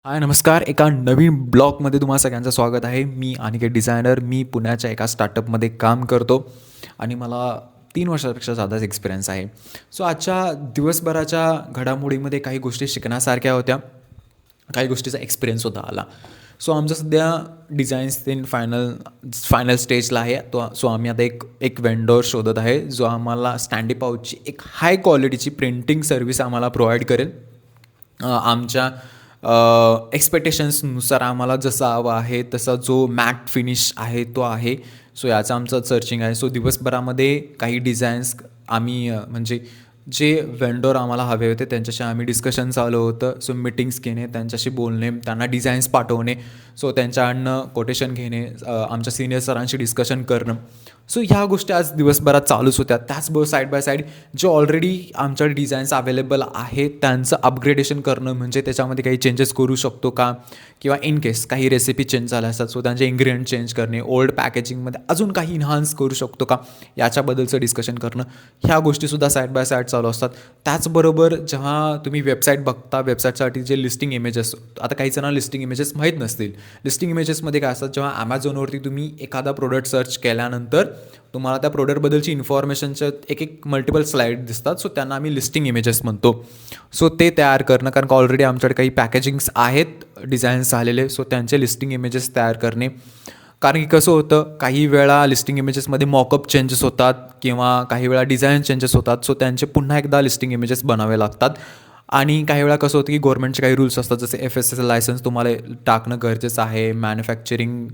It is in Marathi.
हाय नमस्कार. एका नवीन ब्लॉगमध्ये तुम्हा सगळ्यांचं स्वागत आहे. मी अनिकेत डिझायनर. मी पुण्याच्या एका स्टार्टअपमध्ये काम करतो आणि मला 3 वर्षापेक्षा जादाच एक्सपिरियन्स आहे. सो आजच्या दिवसभराच्या घडामोडीमध्ये काही गोष्टी शिकण्यासारख्या होत्या. काही गोष्टीचा एक्सपिरियन्ससुद्धा आला. सो आमचं सध्या डिझाईन्स फायनल स्टेजला आहे. सो आम्ही आता एक एक वेंडर शोधत आहे जो आम्हाला स्टँडी पाऊचची एक हाय क्वालिटीची प्रिंटिंग सर्व्हिस आम्हाला प्रोव्हाइड करेल. आमच्या एक्सपेक्टेशन्सनुसार आम्हाला जसा हवा आहे तसा जो मॅट फिनिश आहे तो आहे. सो याचं आमचं सर्चिंग आहे. सो दिवसभरामध्ये काही डिझाईन्स आम्ही म्हणजे जे वेंडर आम्हाला हवे होते त्यांच्याशी आम्ही डिस्कशन चालू होतं. सो मीटिंग्स घेणे, त्यांच्याशी बोलणे, त्यांना डिझाईन्स पाठवणे, सो त्यांच्याकडनं कोटेशन घेणे, आमच्या सिनियर सरांशी डिस्कशन करणं. सो ह्या गोष्टी आज दिवसभरात चालूच होत्या. त्याचबरोबर साईड बाय साईड जे ऑलरेडी आमच्याकडे डिझाईन्स अवेलेबल आहेत त्यांचं अपग्रेडेशन करणं, म्हणजे त्याच्यामध्ये काही चेंजेस करू शकतो का, किंवा इन केस काही रेसिपी चेंज झाल्या असतात सो त्यांचे इन्ग्रेडियंट चेंज करणे, ओल्ड पॅकेजिंगमध्ये अजून काही इन्हान्स करू शकतो का याच्याबद्दलचं डिस्कशन करणं. ह्या गोष्टीसुद्धा साईड बाय साईड चालू असतात. त्याचबरोबर जेव्हा तुम्ही वेबसाईट बघता, वेबसाईटसाठी जे लिस्टिंग इमेजेस, आता काही जणांना लिस्टिंग इमेजेस माहीत नसतील. लिस्टिंग इमेजेसमध्ये काय असतात, जेव्हा ॲमेझॉनवरती तुम्ही एखादा प्रोडक्ट सर्च केल्यानंतर तुम्हाला त्या प्रोडक्टबद्दलची इन्फॉर्मेशनच्या एक मल्टिपल स्लाईड दिसतात. सो त्यांना आम्ही लिस्टिंग इमेजेस म्हणतो. सो ते तयार करणं, कारण का ऑलरेडी आमच्याकडे काही पॅकेजिंग्स आहेत डिझाईन्स झालेले, सो त्यांचे लिस्टिंग इमेजेस तयार करणे. कारण की कसं होतं, काही वेळा लिस्टिंग इमेजेसमध्ये मॉकअप चेंजेस होतात किंवा काही वेळा डिझाईन चेंजेस होतात. सो त्यांचे पुन्हा एकदा लिस्टिंग इमेजेस बनावे लागतात. आणि काही वेळा कसं होतं की गव्हर्नमेंटचे काही रूल्स असतात, जसे FSSAI लायसन्स तुम्हाला टाकणं गरजेचं आहे. मॅन्युफॅक्चरिंग